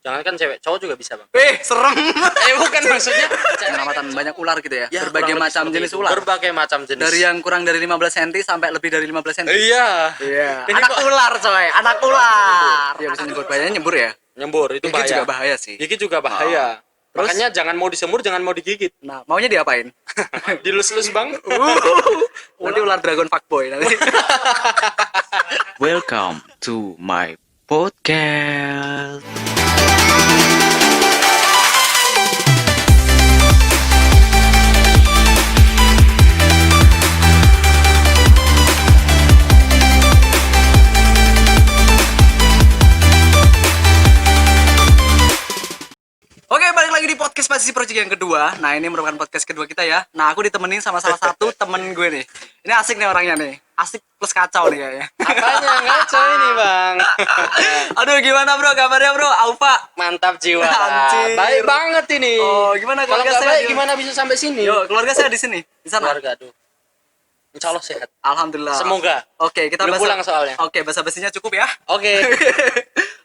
Jangankan cewek, cowok juga bisa, Bang. Serem. Bukan maksudnya Pengamatan banyak ular gitu ya. ya, Berbagai kurang lebih macam seperti jenis itu. ular. Berbagai macam jenis. Dari yang kurang dari 15 cm sampai lebih dari 15 cm. Iya. Ini Anak kok ular coy, anak ular. Ya bisa nyebut bahayanya nyembur ya. nyembur itu Gigit bahaya. juga bahaya sih. Gigit juga bahaya. Terus? Makanya jangan mau disemur, jangan mau digigit. Nah, maunya diapain? Dilus-lus, Bang. Nanti ular dragon fuckboy nanti. Welcome to my podcast. Oke, balik lagi di podcast Pasisi Project yang kedua. Nah, ini merupakan podcast kedua kita ya. Nah, aku ditemenin sama salah satu temen gue nih. Ini asik nih orangnya nih. Asik plus kacau nih kayaknya. Apanya ngaco ini, Bang? Aduh, gimana bro? Kabarnya bro? Aufa. Mantap jiwa. Anjir. Baik banget ini. Oh, gimana Kalau keluarga nggak saya? baik gimana bisa sampai sini? Yo, keluarga saya di sini. Di sana. Keluarga tuh. Insya Allah sehat. Alhamdulillah. Semoga. Oke, kita Belum pulang soalnya. Oke, basa-basinya cukup ya. Oke.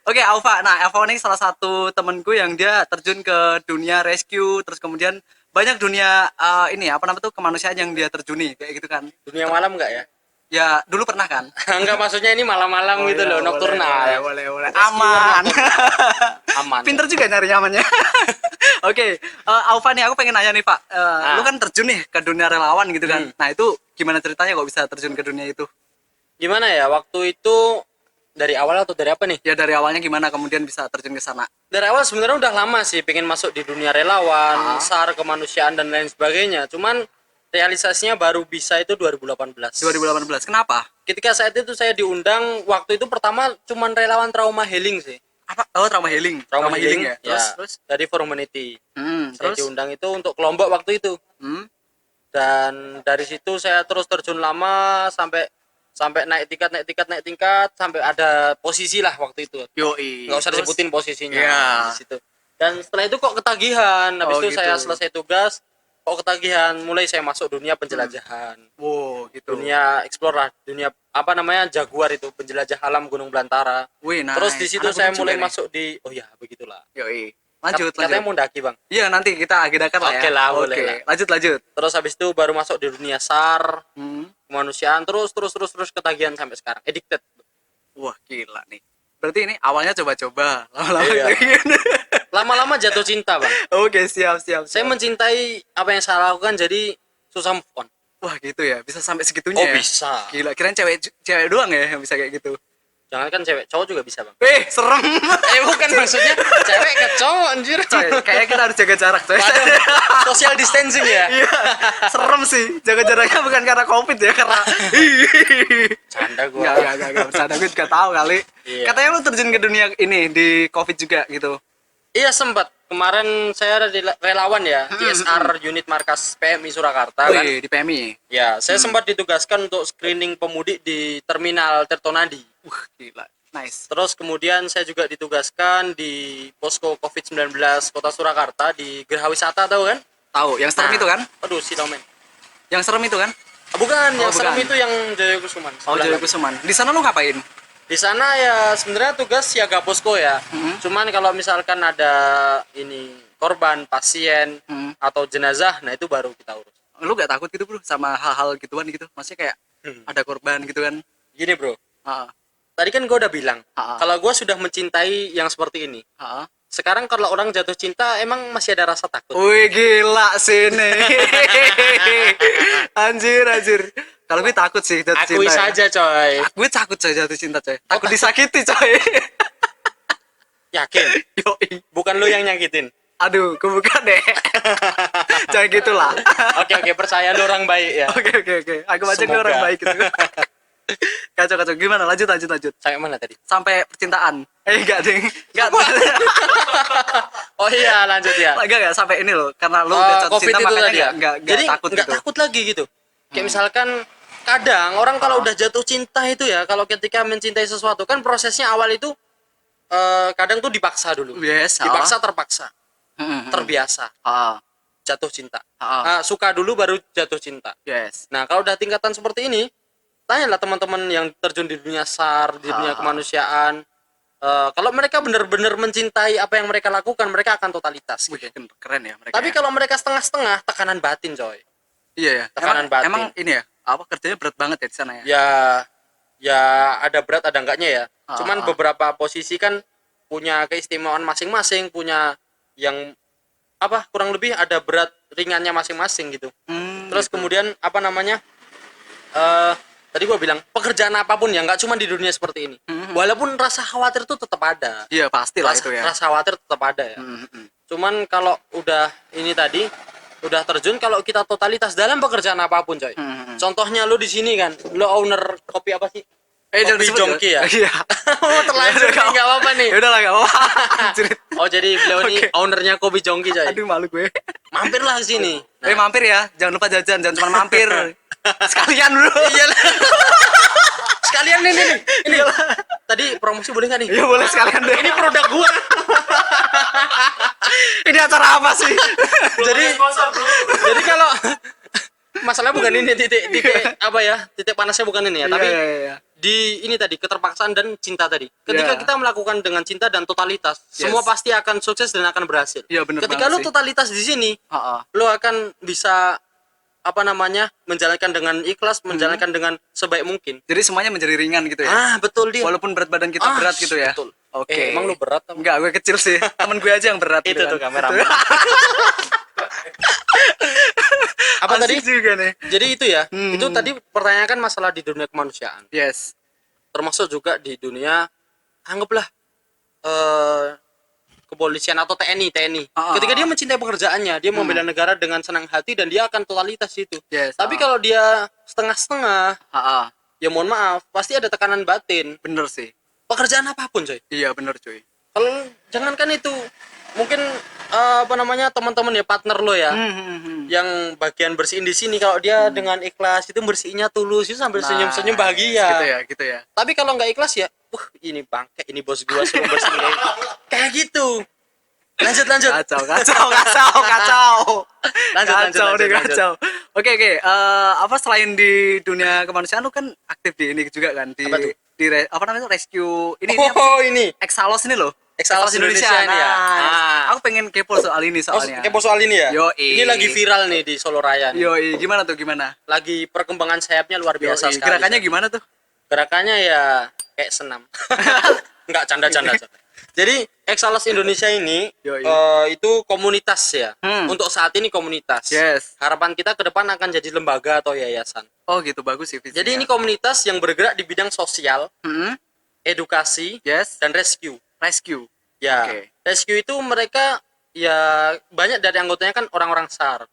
Oke, Aufa. Nah, Aufa ini salah satu temenku yang dia terjun ke dunia rescue, terus kemudian banyak dunia ini apa namanya tuh kemanusiaan yang dia terjuni kayak gitu kan. Dunia malam nggak ya? Ya, dulu pernah kan? Enggak, maksudnya ini malam-malam gitu loh, nokturnal. Boleh. Aman. Aman. Pinter juga nyari nyamannya. Oke, Aufa nih aku pengen nanya nih, Pak. Lu kan terjun nih ke dunia relawan gitu kan. Nah, itu gimana ceritanya kok bisa terjun ke dunia itu? Gimana ya? Waktu itu dari awal atau dari apa nih? Ya dari awalnya gimana kemudian bisa terjun ke sana? Dari awal sebenarnya udah lama sih pengen masuk di dunia relawan, SAR, kemanusiaan dan lain sebagainya. Cuman realisasinya baru bisa itu 2018. 2018. Kenapa? Ketika saat itu saya diundang, waktu itu pertama cuman relawan trauma healing sih. Apa? Oh, trauma healing. Trauma healing ya. ya. Terus. Dari For Humanity. Saya Terus. diundang itu untuk kelompok waktu itu. Dan dari situ saya terus terjun lama sampai naik tingkat sampai ada posisi lah waktu itu. Yoi. Nggak usah Terus? disebutin posisinya Iya. di situ. Dan setelah itu kok ketagihan. Habis Oh, itu gitu. saya selesai tugas, kok ketagihan. Mulai saya masuk dunia penjelajahan. Wow, gitu. Dunia explore lah, dunia apa namanya Jaguar itu, penjelajah alam Gunung Belantara. Wih, nice. Terus di situ Anak saya gunung mulai juga nih. masuk di begitulah. Yoi. Lanjut. Katanya mau daki, Bang. Iya, nanti kita agendakan lah ya. Oke lah, boleh lah. Lanjut. Terus habis itu baru masuk di dunia SAR, Hmm. kemanusiaan, terus ketagihan sampai sekarang. Addicted. Wah, gila nih. Berarti ini awalnya coba-coba, lama-lama Iya. kayak gini. Lama-lama jatuh cinta, Bang. Oke, siap. Saya mencintai apa yang saya lakukan, jadi susah move on. Wah, gitu ya. Bisa sampai segitunya Oh, ya? bisa. Gila, kirain cewek doang ya yang bisa kayak gitu. Jangankan cewek, cowok juga bisa, Bang. Serem. Bukan maksudnya cewek ke cowok, anjir. Coy, kayaknya kita harus jaga jarak, coy. Waduh, social distancing ya. Iya, serem sih. Jaga jaraknya bukan karena Covid ya, karena Canda gua. Enggak, bercanda gue juga tahu kali. Iya. Katanya lu terjun ke dunia ini di Covid juga gitu. Iya, sempat. Kemarin saya ada di relawan ya, CSR unit markas PMI Surakarta kan. Wih, di PMI. Ya, saya sempat ditugaskan untuk screening pemudik di Terminal Tirtonadi. Gila. Nice. Terus kemudian saya juga ditugaskan di posko COVID-19 Kota Surakarta di Geraha Wisata, tahu kan? Tahu, yang serem Nah, itu kan? Aduh, si Domen. Yang serem itu kan? Bukan, yang bukan. serem itu yang Jaya Kusuman. Oh, sebelah Jaya lagi. Kusuman. Di sana lu ngapain? Di sana ya sebenarnya tugas siaga posko ya. Cuman kalau misalkan ada ini korban, pasien atau jenazah, nah itu baru kita urus. Lu gak takut gitu, Bro, sama hal-hal gituan gitu? Maksudnya kayak ada korban gitu kan? Gini, Bro. Heeh. Tadi kan gue udah bilang, Ha-ha. kalau gue sudah mencintai yang seperti ini. Heeh. Sekarang kalau orang jatuh cinta, emang masih ada rasa takut. Wih, gila sini. Anjir. Kalau gue takut sih jatuh cinta. Akui ya. saja, coy. Gue takut coy jatuh cinta, coy. Takut disakiti, coy. Yakin? Yoi. Bukan lu yang nyakitin. Aduh, gue bukan deh. Jangan gitulah. Oke, percaya lu orang baik ya. Oke. Aku baca gue Semoga. orang baik gitu. Kacau. Gimana? Lanjut. Sampai mana tadi? Sampai percintaan. Enggak, ding. Enggak. Oh iya, lanjut ya. Enggak sampai ini loh. Karena lu udah jatuh COVID cinta itu makanya tadi ya. enggak Jadi takut nggak gitu. takut lagi gitu. Kayak misalkan kadang orang kalau udah jatuh cinta itu ya, kalau ketika mencintai sesuatu kan prosesnya awal itu kadang tuh dipaksa dulu. Yes, Dipaksa terpaksa, Hmm. terbiasa, jatuh cinta. Ah. Suka dulu baru jatuh cinta. Yes. Nah, kalau udah tingkatan seperti ini, tanyalah teman-teman yang terjun di dunia SAR, di dunia kemanusiaan, Kalau mereka benar-benar mencintai apa yang mereka lakukan, mereka akan totalitas Wih, gitu. keren ya mereka. Tapi ya. kalau mereka setengah-setengah, tekanan batin coy. Iya ya. tekanan Emang, batin. emang ini ya, apa kerjanya berat banget ya di sana ya? Ya ya ada berat ada enggaknya ya. Cuman Ah. beberapa posisi kan punya keistimewaan masing-masing, punya yang apa kurang lebih ada berat ringannya masing-masing gitu. Terus Gitu. kemudian apa namanya? Tadi gua bilang pekerjaan apapun ya nggak cuma di dunia seperti ini. Walaupun rasa khawatir itu tetap ada. Iya pastilah Rasa, itu ya. rasa khawatir tetap ada ya. Mhm. Cuman kalau udah ini tadi udah terjun kalau kita totalitas dalam pekerjaan apapun coy. Contohnya lu di sini kan, lu owner kopi apa sih? Jangan Kopi disebut Jongki ya? Iya. Oh, terlanjur nih, nggak apa-apa nih. Ya udah lah enggak apa-apa. Anjrit. Oh, jadi beliau ini Oke. ownernya Kopi Jongki coy. Aduh malu gue. Mampirlah ke sini. Mampir ya, jangan lupa jajan, jangan cuma mampir. Sekalian dulu. Iyalah. Sekalian nih. Ini. Tadi promosi boleh nggak nih? Iya boleh sekalian deh. Ini produk gua. Ini acara apa sih? Jadi kalau masalah bukan ini titik apa ya? Titik panasnya bukan ini ya, tapi Iya. di ini tadi keterpaksaan dan cinta tadi. Ketika Iya. kita melakukan dengan cinta dan totalitas, semua pasti akan sukses dan akan berhasil. Iya, bener Ketika banget lu sih. totalitas di sini, Heeh. lu akan bisa apa namanya? Menjalankan dengan ikhlas, menjalankan dengan sebaik mungkin. Jadi semuanya menjadi ringan gitu ya. Ah, betul dia. Walaupun berat badan kita Ah, berat gitu ya. betul. Oke. Emang lu berat apa? Enggak, gue kecil sih. Temen gue aja yang berat Itu gitu tuh kan. kameramen. Apa Asik tadi? juga nih. Jadi itu ya. Itu tadi pertanyakan masalah di dunia kemanusiaan. Yes. Termasuk juga di dunia anggaplah kepolisian atau TNI. Ketika dia mencintai pekerjaannya, dia membela negara dengan senang hati dan dia akan totalitas itu. Yes. Tapi kalau dia setengah-setengah, Heeh. ya mohon maaf, pasti ada tekanan batin. Bener sih. Pekerjaan apapun, coy. Iya, bener cuy. Kalau jangankan itu, mungkin apa namanya teman-teman ya partner lo ya, yang bagian bersihin di sini kalau dia dengan ikhlas itu bersihinnya tulus itu sambil senyum-senyum bahagia. Gitu ya. Tapi kalau nggak ikhlas ya, ini bangke, ini bos gua suruh bersihin kayak gitu. Lanjut. Kacau. Lanjut. Kacau. Oke. Apa selain di dunia kemanusiaan lu kan aktif di ini juga kan di Apa tuh? apa namanya rescue ini apa Oh, sih? ini. Exhalos ini loh. Exhalos Indonesia ini ya. Nah, aku pengen kepo soal ini Oh, soalnya. kepo soal ini ya? Yoi. Ini lagi viral nih di Solo Raya nih. Yoi, gimana tuh gimana? Lagi perkembangan sayapnya luar biasa Yoi, sekali. gerakannya gimana tuh? Gerakannya ya kayak senam. Enggak canda. Jadi Exhalos Indonesia ini Yoi. itu komunitas ya. Untuk saat ini komunitas. Yes. Harapan kita ke depan akan jadi lembaga atau yayasan. Oh gitu, bagus sih visinya. Jadi ini komunitas yang bergerak di bidang sosial, edukasi, Yes, dan rescue. rescue. Ya, Oke. rescue itu mereka ya banyak dari anggotanya kan orang-orang SAR.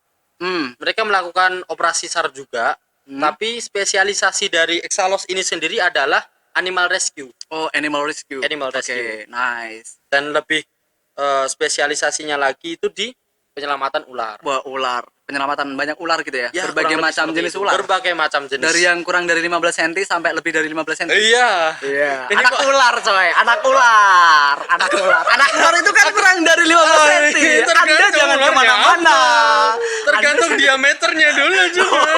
Mereka melakukan operasi SAR juga, tapi spesialisasi dari Exhalos ini sendiri adalah animal rescue Oh, animal rescue. Animal Oke, rescue. nice. dan lebih spesialisasinya lagi itu di penyelamatan ular. Wah, ular. Penyelamatan banyak ular gitu ya. Ya, Berbagai kurang lebih macam seperti jenis itu. ular. Berbagai macam jenis. Dari yang kurang dari 15 cm sampai lebih dari 15 cm. Iya. Iya. Ini Anak kok- ular, coy. Anak ular. Anak ular itu kan kurang dari 15 cm. Anda Tergantung jangan ularnya kemana-mana. Tergantung diameternya dulu juga.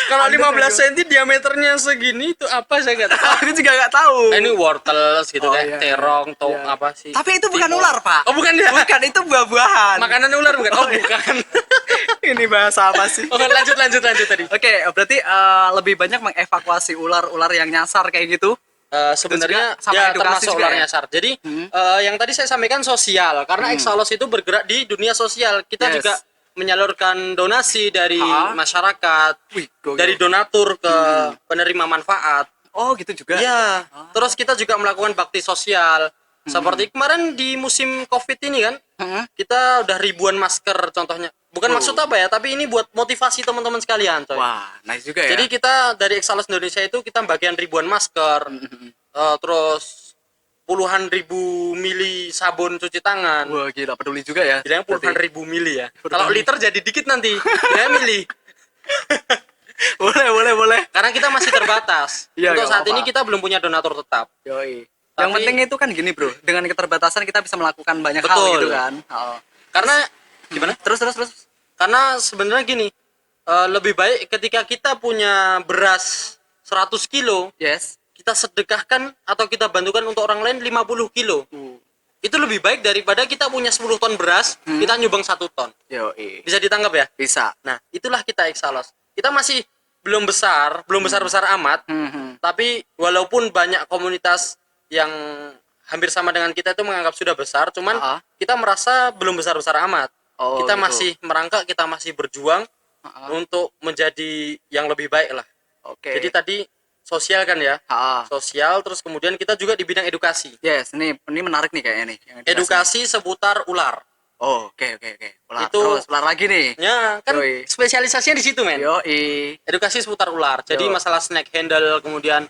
Kalau 15 cm diameternya segini itu apa saya nggak tahu. Aku juga nggak tahu. Ini wortel gitu Oh, kayak iya, terong atau iya. apa sih? Tapi itu bukan Timun. ular, Pak. Oh, bukan dia. Bukan, itu buah-buahan. Makanan ular bukan? Oh, iya. bukan. Ini bahasa apa sih? Oke, lanjut tadi. Oke, berarti lebih banyak mengevakuasi ular-ular yang nyasar kayak gitu. Sebenarnya juga sama ya edukasi termasuk juga ular ya? nyasar. Jadi yang tadi saya sampaikan sosial karena Exhalos itu bergerak di dunia sosial. Kita Yes. juga menyalurkan donasi dari Ha-ha. masyarakat, Wih, gokil. dari donatur ke penerima manfaat. Oh, gitu juga. Iya. Terus kita juga melakukan bakti sosial. Seperti kemarin di musim Covid ini kan, kita udah ribuan masker contohnya. Bukan maksud apa ya, tapi ini buat motivasi teman-teman sekalian, coy. Wah, nice juga ya. Jadi kita dari Exhalos Indonesia itu kita bagian ribuan masker, terus puluhan ribu mili sabun cuci tangan. wah gila, peduli juga ya. Bilangnya puluhan Berarti- ribu mili ya. Kalau liter jadi dikit nanti, ya mili. Boleh. Karena kita masih terbatas. Iya, Untuk nggak saat ini apa-apa. kita belum punya donatur tetap. Yoi. Tapi- Yang penting itu kan gini, Bro. Dengan keterbatasan kita bisa melakukan banyak hal Betul. gitu kan. Oh. Karena gimana? Terus. Karena sebenarnya gini, lebih baik ketika kita punya beras 100 kilo, Yes. kita sedekahkan atau kita bantukan untuk orang lain 50 kilo. Itu lebih baik daripada kita punya 10 ton beras, kita nyumbang 1 ton. Bisa ditangkap ya? Bisa. Nah, itulah kita Exalos. Kita masih belum besar-besar amat, tapi walaupun banyak komunitas yang hampir sama dengan kita itu menganggap sudah besar, cuman kita merasa belum besar-besar amat. Kita gitu. masih merangkak, kita masih berjuang untuk menjadi yang lebih baik lah. Jadi tadi sosial kan ya, sosial, terus kemudian kita juga di bidang edukasi. Yes, ini menarik nih kayaknya nih. Yang Edukasi seputar ular. Oke. Ular. Itu- Terus ular lagi nih. Ya, kan Yoi. spesialisasinya di situ, men. Yoi. Edukasi seputar ular. Jadi Yo. masalah snack handle, kemudian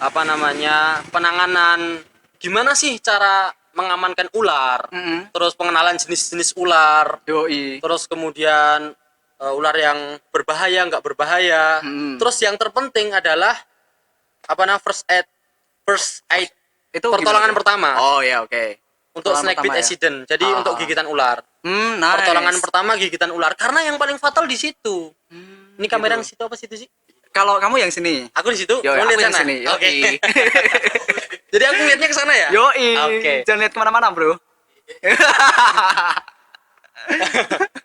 apa namanya, penanganan, gimana sih cara mengamankan ular, terus pengenalan jenis-jenis ular, Yoi. terus kemudian ular yang berbahaya nggak berbahaya, terus yang terpenting adalah apa namanya, first aid Itu pertolongan gimana tuh? pertama Oh ya, oke. untuk Pertolongan snake bite pertama ya? accident. Jadi untuk gigitan ular. Nice. Pertolongan pertama gigitan ular karena yang paling fatal di situ. Ini kamera yang situ apa situ sih? Kalau kamu yang sini. Aku di situ. Yo, Kamu aku lihat yang sana. sini. Oke. Yoi. Jadi aku lihatnya ke sana ya? Yoi. Oke. Jangan lihat kemana-mana, bro.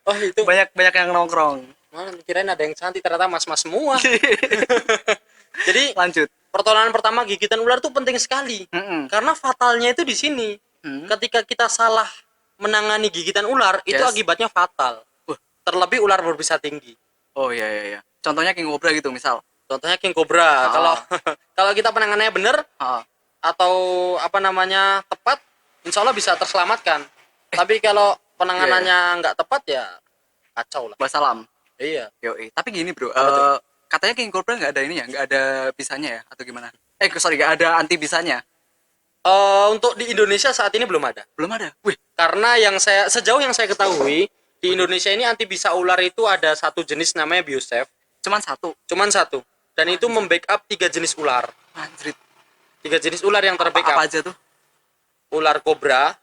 Oh, itu. banyak yang nongkrong. Mana kirain ada yang cantik, ternyata mas-mas semua. Jadi Lanjut. pertolongan pertama gigitan ular itu penting sekali. Karena fatalnya itu di sini. Ketika kita salah menangani gigitan ular, itu Yes. akibatnya fatal. Terlebih ular berbisa tinggi. Oh iya. Contohnya King Cobra gitu misal. Contohnya King Cobra. Kalau kalau kita penanganannya benar atau apa namanya tepat, insya Allah bisa terselamatkan. Tapi kalau penanganannya nggak tepat ya kacau lah. Wassalam. Iya. Yoi. Tapi gini, bro. Apa tuh? Katanya King Cobra nggak ada ini ya, nggak ada bisanya ya, atau gimana? Sorry, nggak ada anti bisanya. Untuk di Indonesia saat ini belum ada. Belum ada. Wih. Karena sejauh yang saya ketahui di Indonesia ini anti bisa ular itu ada satu jenis namanya Biosafe. Cuman satu. Cuman satu. Dan itu membackup 3 jenis ular. Anjrit. 3 jenis ular yang Apa terbackup. aja tuh? Ular kobra,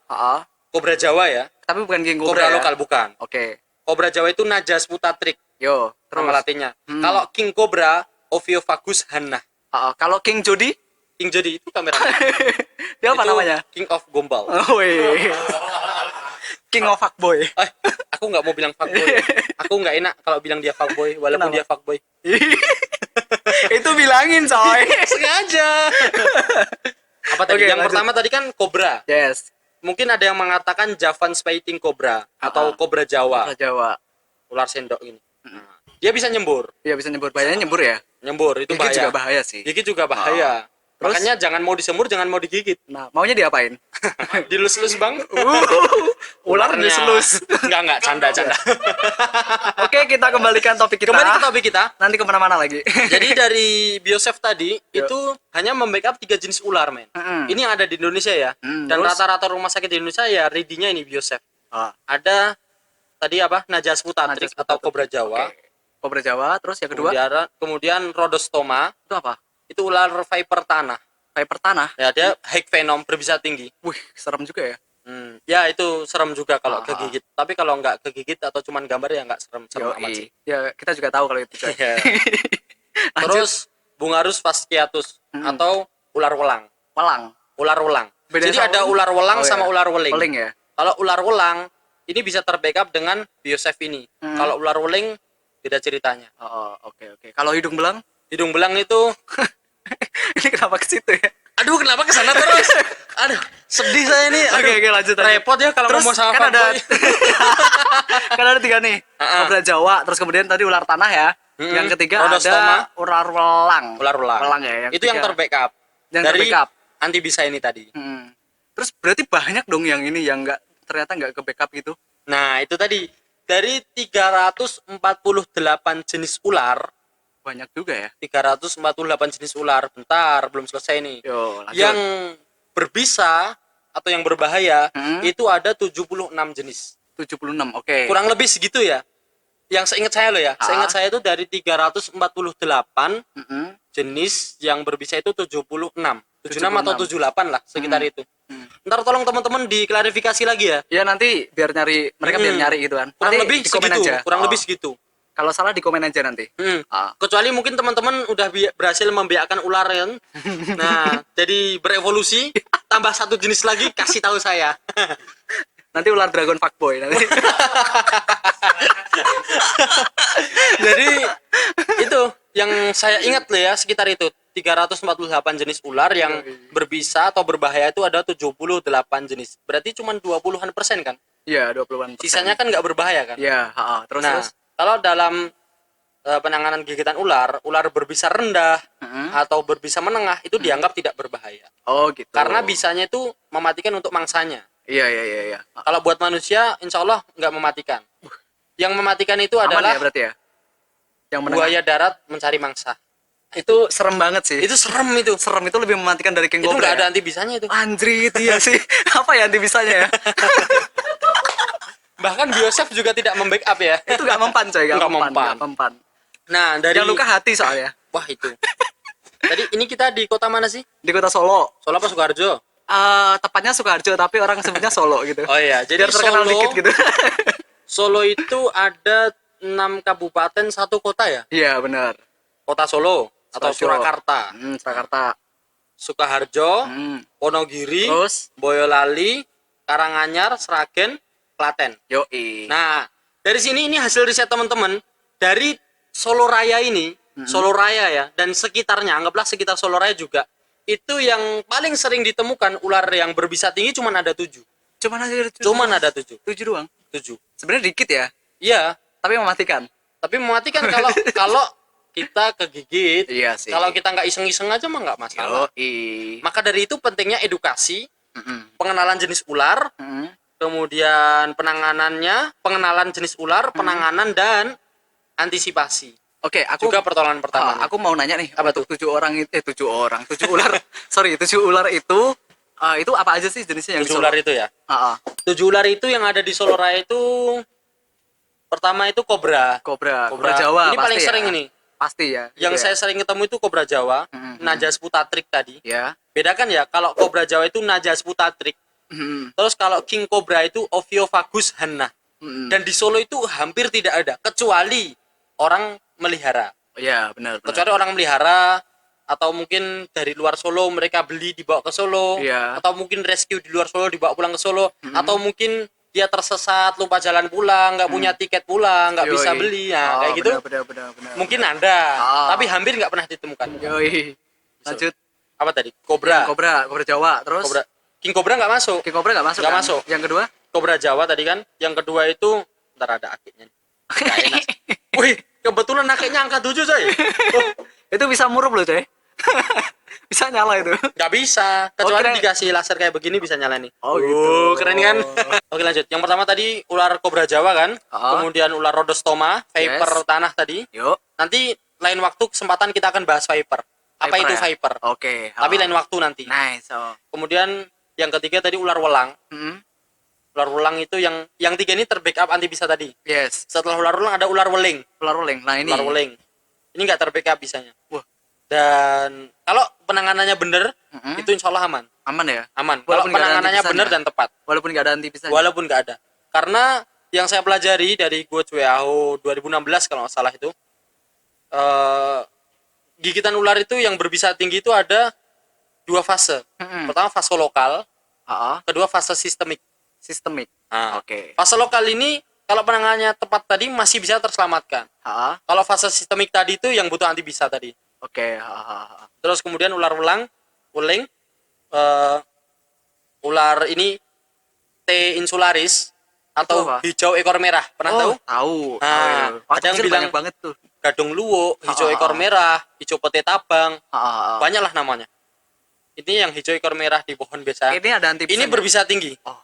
kobra Jawa ya. Tapi bukan King Kobra Cobra ya? lokal bukan. Oke. Kobra Jawa itu Najas mutatrik Yo, nama terus. latinnya. Kalau King Cobra Ophiofagus hannah. Kalau King Jody, King Jody itu kamera. dia apa Itu namanya? King of Gombal. Oh, wih. King of Fuckboy. Aku nggak mau bilang fuckboy. Aku nggak enak kalau bilang dia fuckboy, walaupun Kenapa? dia fuckboy. Itu bilangin, coy. Sengaja. Apa tadi? Oke, Yang lanjut. pertama tadi kan kobra. Yes. Mungkin ada yang mengatakan Javan Spiting Cobra atau kobra Jawa, Bahasa Jawa. ular sendok ini. Nah, dia bisa nyembur. Iya, bisa nyebur. Bahayanya nyebur ya? Nyembur itu Gigit bahaya. juga bahaya sih. Gigit juga bahaya. Terus? Makanya jangan mau disembur, jangan mau digigit. Nah, maunya diapain? Dilus-lus bang. Ular Ularnya. diselus. Enggak, canda. Oke, kita kembalikan topik kita. Kembali ke topik kita. Nanti kemana-mana lagi. Jadi dari Biosafe tadi itu hanya membackup 3 jenis ular, men. Ini yang ada di Indonesia ya. Dan terus? rata-rata rumah sakit di Indonesia ya ready-nya ini Biosafe. Ada tadi apa? Najas mutatrik Najas atau mutatrik. kobra Jawa. Oke. Kobra Jawa, terus yang kedua Kemudian Rhodostoma, itu apa? itu ular viper tanah. Viper tanah. Ya, dia high venom, berbisa tinggi. Wih, serem juga ya. Ya itu serem juga kalau kegigit. Tapi kalau nggak kegigit atau cuman gambar ya nggak serem amat sih. Ya, kita juga tahu kalau itu, coy. Iya. Terus Bungarus fasciatus atau ular welang. Ular welang. Bedanya Jadi sama ada weling? ular welang Oh, sama iya. ular weling. Weling ya. Kalau ular welang ini bisa terbackup dengan Biosafe ini. Kalau ular weling beda ceritanya. Oke. Kalau hidung belang? Hidung belang itu Ini kenapa ke situ ya? aduh kenapa kesana terus? Aduh, sedih saya ini. Aduh, Oke, lanjut. repot ya kalau Terus ngomong sama kan ada fuckboy. kan ada 3 nih. Kobra Jawa, terus kemudian tadi ular tanah ya. Yang ketiga Rhodostoma. ada ular welang. Ular welang. Welang ya. Itu yang terbackup. Yang dari terbackup. anti bisa ini tadi. Terus berarti banyak dong yang ini yang ternyata nggak ke backup gitu. Nah, itu tadi dari 348 jenis ular, Banyak juga ya. 348 jenis ular. Bentar, belum selesai nih. Yo, lanjut. Yang berbisa atau yang berbahaya itu ada 76 jenis. 76. Oke. Kurang lebih segitu ya. Yang seingat saya loh ya. Seingat saya itu dari 348 jenis yang berbisa itu 76. 76 atau 78 lah sekitar itu. Ntar tolong teman-teman diklarifikasi lagi ya. Ya nanti biar nyari mereka biar nyari gitu kan. Kurang Nanti lebih di komen segitu, aja. kurang lebih segitu. Kalau salah di komen aja nanti. Kecuali mungkin teman-teman udah berhasil membiakkan ular kan. Nah, jadi berevolusi, tambah satu jenis lagi, kasih tahu saya. Nanti ular dragon fuckboy nanti. Jadi itu yang saya ingat loh ya, sekitar itu 348 jenis ular yang berbisa atau berbahaya itu ada 78 jenis. Berarti cuma 20-an% kan? Iya, 20-an. Sisanya kan nggak berbahaya kan? Iya, terus Nah, terus. kalau dalam penanganan gigitan ular, ular berbisa rendah atau berbisa menengah itu dianggap tidak berbahaya. Oh, gitu. Karena bisanya itu mematikan untuk mangsanya. Iya. Kalau buat manusia, insya Allah nggak mematikan. Yang mematikan itu Aman adalah ya berarti ya? Yang menengah. buaya darat mencari mangsa. Itu serem banget sih. Itu serem itu. serem, itu lebih mematikan dari king Itu cobra. nggak ada Ya? anti bisanya itu. Anjrit, iya sih. Apa ya anti bisanya ya? Bahkan Biosef juga tidak membackup ya. Itu nggak mempan coy, Nggak mempan. nggak mempan. Nah, dari Yang luka hati soalnya. wah itu. Tadi ini kita di kota mana sih? Di kota Solo. Solo apa Sukoharjo? Tepatnya Sukoharjo tapi orang sebutnya Solo gitu. Oh iya, jadi Biar terkenal Solo, dikit gitu. Solo itu ada 6 kabupaten, 1 kota ya? Iya, benar. Kota Solo atau Solo. Surakarta, Surakarta. Sukoharjo, Wonogiri, Terus Boyolali, Karanganyar, Sragen, Klaten. yoi. Nah, dari sini ini hasil riset teman-teman dari Solo Raya ini, Solo Raya ya, dan sekitarnya, anggaplah sekitar Solo Raya juga, itu yang paling sering ditemukan ular yang berbisa tinggi cuma ada 7. Cuman Ada 7. 7 doang. 7. Sebenarnya dikit ya, Iya, tapi mematikan. tapi mematikan kalau kalau kita kegigit. Iya sih. Kalau kita nggak iseng-iseng aja mah nggak masalah. Yoi. Maka dari itu pentingnya edukasi, pengenalan jenis ular, Mm-mm. kemudian penanganannya, pengenalan jenis ular, penanganan dan antisipasi. Oke, aku Juga pertolongan pertama. aku mau nanya nih, Apa untuk 7 orang itu 7 ular. Sorry, 7 ular itu apa aja sih jenisnya yang 7 ular itu ya. 7 ular itu yang ada di Solo Raya itu pertama itu kobra. Kobra Kobra. Jawa. Ini paling pasti sering ya. ini. Pasti ya. Yang gitu saya sering ketemu itu kobra Jawa, Najas putatrik tadi. ya. Bedakan ya, kalau kobra Jawa itu Najas putatrik. Mm-mm. Terus kalau king cobra itu Ophiofagus hanna. Mm-mm. Dan di Solo itu hampir tidak ada kecuali orang melihara. Iya, benar. Kecuali orang melihara atau mungkin dari luar Solo mereka beli dibawa ke Solo, Iya. atau mungkin rescue di luar Solo dibawa pulang ke Solo, atau mungkin dia tersesat lupa jalan pulang, nggak punya tiket pulang, nggak bisa beli, nah kayak gitu. Benar. Mungkin ada, Ah. tapi hampir nggak pernah ditemukan. Yoi. Lanjut. Apa tadi? Kobra. Kobra Jawa, terus Kobra. King cobra nggak masuk. King Cobra nggak masuk. Nggak kan? masuk. Yang kedua? Kobra Jawa tadi kan. Yang kedua itu ntar ada akiknya. Nggak enak. Wih, kebetulan akiknya angka 7 coy. Oh, Itu bisa murup loh, coy. Bisa nyala itu. nggak bisa. Kecuali keren. dikasih laser kayak begini bisa nyala nih. Oh, gitu. Keren kan? Oke lanjut. Yang pertama tadi ular kobra Jawa kan. Ah. Kemudian ular rhodostoma, viper Yes. tanah tadi. Yuk. Nanti lain waktu kesempatan kita akan bahas viper. Apa Viper itu ya? viper? Oke. Tapi lain waktu nanti. Nice. Kemudian yang ketiga tadi ular welang. Mm-mm. Ular welang itu yang tiga ini terbackup anti bisa tadi. Yes. Setelah ular welang ada ular weling. Ular rolling. Nah, ini. Ular weling. Ini nggak terbackup bisanya. Wah. Dan kalau penanganannya bener, Mm-mm. itu insya Allah aman. Aman ya? Aman. Kalau Walaupun nggak ada penanganannya antipisanya. bener dan tepat. Walaupun nggak ada anti pisahnya. Walaupun nggak ada. Karena yang saya pelajari dari Coach WHO 2016 kalau nggak salah itu, gigitan ular itu yang berbisa tinggi itu ada 2 fase. Mm-mm. Pertama fase lokal, kedua fase sistemik. Sistemik. Nah, Oke. fase lokal ini kalau penanganannya tepat tadi masih bisa terselamatkan. Kalau fase sistemik tadi itu yang butuh anti bisa tadi. Oke. Terus kemudian ular weling, ular ini T insularis atau apa? hijau ekor merah. Pernah tahu? Tahu. Nah, Wah, ada yang kecil bilang banyak banget tuh. Gadung luwuk, hijau ekor merah, hijau pete tabang, banyak lah namanya. Ini yang hijau ekor merah di pohon biasa. Ini ada anti Ini berbisa tinggi. Oh,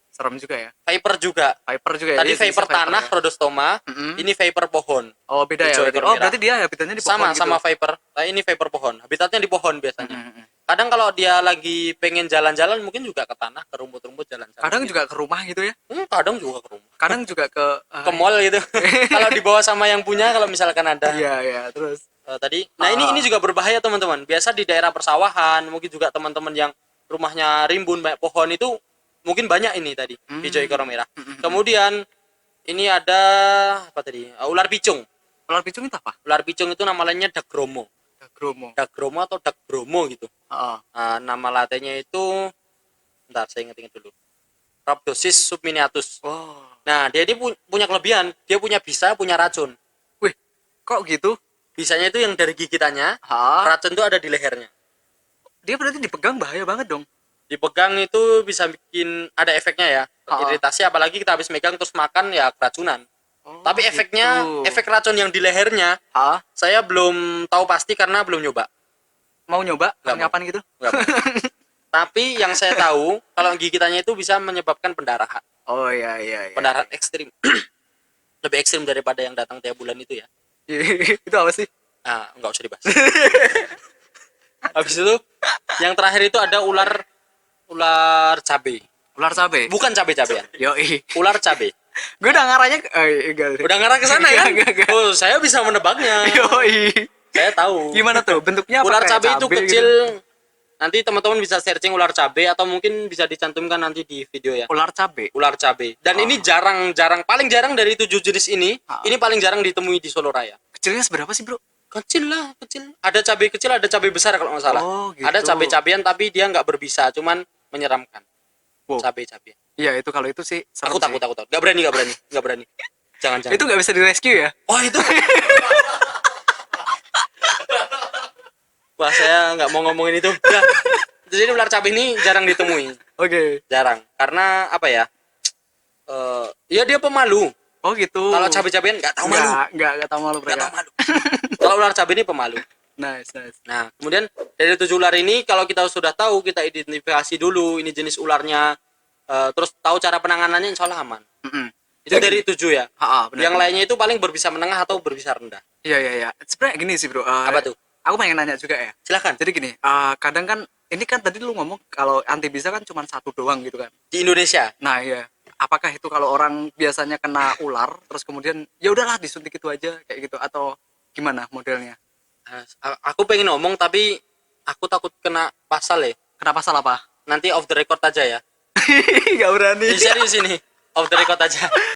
serem juga ya. Viper juga. Viper juga ya. Tadi Ini jenisnya viper tanah, ya? rhodostoma. Mm-mm. Ini viper pohon. Oh, beda ya. hijau Berarti. ekor Oh, merah. berarti dia habitatnya di pohon gitu. Sama viper. Nah, ini viper pohon. Habitatnya di pohon biasanya. Mm-mm. Kadang kalau dia lagi pengen jalan-jalan mungkin juga ke tanah, ke rumput-rumput jalan-jalan. Kadang juga ke rumah gitu ya. Kadang juga ke rumah. Kadang juga Ke mall gitu. Kalau dibawa sama yang punya kalau misalkan ada. Iya, terus. Tadi. Nah, ini juga berbahaya, teman-teman. Biasa di daerah persawahan, mungkin juga teman-teman yang rumahnya rimbun banyak pohon itu mungkin banyak ini tadi, hijau ekor merah. Kemudian ini ada apa tadi? Ular picung. Ular picung itu apa? Ular picung itu nama lainnya Dagromo. Dagromo atau Dagbromo gitu. Heeh. Nama latennya itu, bentar saya ingat dulu. Rhabdosis subminiatus. Oh. Nah, dia ini punya kelebihan, dia punya bisa, punya racun. Wih, kok gitu? Bisanya itu yang dari gigitannya, Hah? racun itu ada di lehernya. Dia berarti dipegang bahaya banget dong. Dipegang itu bisa bikin ada efeknya ya, iritasi, apalagi kita habis megang terus makan ya keracunan. Oh, Tapi efeknya, gitu. efek racun yang di lehernya, Hah? saya belum tahu pasti karena belum nyoba. Mau nyoba? Nggak mau. Kapan gitu? Nggak mau. Tapi yang saya tahu, kalau gigitannya itu bisa menyebabkan pendarahan. Oh iya. Pendarahan ekstrim. Lebih ekstrim daripada yang datang tiap bulan itu ya. Itu apa sih? Nggak usah dibahas. Habis itu, yang terakhir itu ada ular cabe. Ular cabe. Bukan cabe-cabean. Yoi. Ular cabe. Gue udah ngaranya enggak. Udah ngarah ke sana kan? Enggak. Oh, saya bisa menebaknya. Yoi. Saya tahu. Gimana tuh bentuknya? Apa Ular kayak cabe itu cabe kecil. gitu? Nanti teman-teman bisa searching ular cabe atau mungkin bisa dicantumkan nanti di video ya. Ular cabe. Ular cabe. Dan ini paling jarang dari 7 jenis ini paling jarang ditemui di Solo Raya. Kecilnya seberapa sih, Bro? Kecil lah, kecil. Ada cabe kecil, ada cabe besar kalau nggak salah. Oh, gitu. Ada cabe-cabean tapi dia nggak berbisa, cuman menyeramkan. Wow. Cabe-cabean. Iya, itu kalau itu sih serem Takut. sih. Nggak berani. Jangan. Itu nggak bisa di-rescue ya? Oh, itu. Wah, saya nggak mau ngomongin itu. Nah, jadi ular cabe ini jarang ditemui. Oke. Jarang. Karena apa ya? Ya dia pemalu. Oh, gitu. Kalau cabe-cabean nggak tahu malu. Nggak tahu malu Nggak mereka. tahu malu. Kalau ular cabe ini pemalu. Nice. Nah, kemudian dari 7 ular ini kalau kita sudah tahu, kita identifikasi dulu ini jenis ularnya, terus tahu cara penanganannya, insya Allah aman. Itu dari 7 ya. Benar. Yang lainnya itu paling berbisa menengah atau berbisa rendah. Iya. Sebenarnya gini sih, Bro. Apa tuh? Aku pengen nanya juga ya. Silakan. Jadi gini, kadang kan ini kan tadi lu ngomong kalau anti bisa kan cuma satu doang gitu kan. Di Indonesia. Nah, iya. Apakah itu kalau orang biasanya kena ular terus kemudian ya udahlah disuntik itu aja kayak gitu atau gimana modelnya? Aku pengen ngomong tapi aku takut kena pasal ya. Kenapa salah apa? Nanti off the record aja ya. Gak berani. Serius ini. Off the record aja.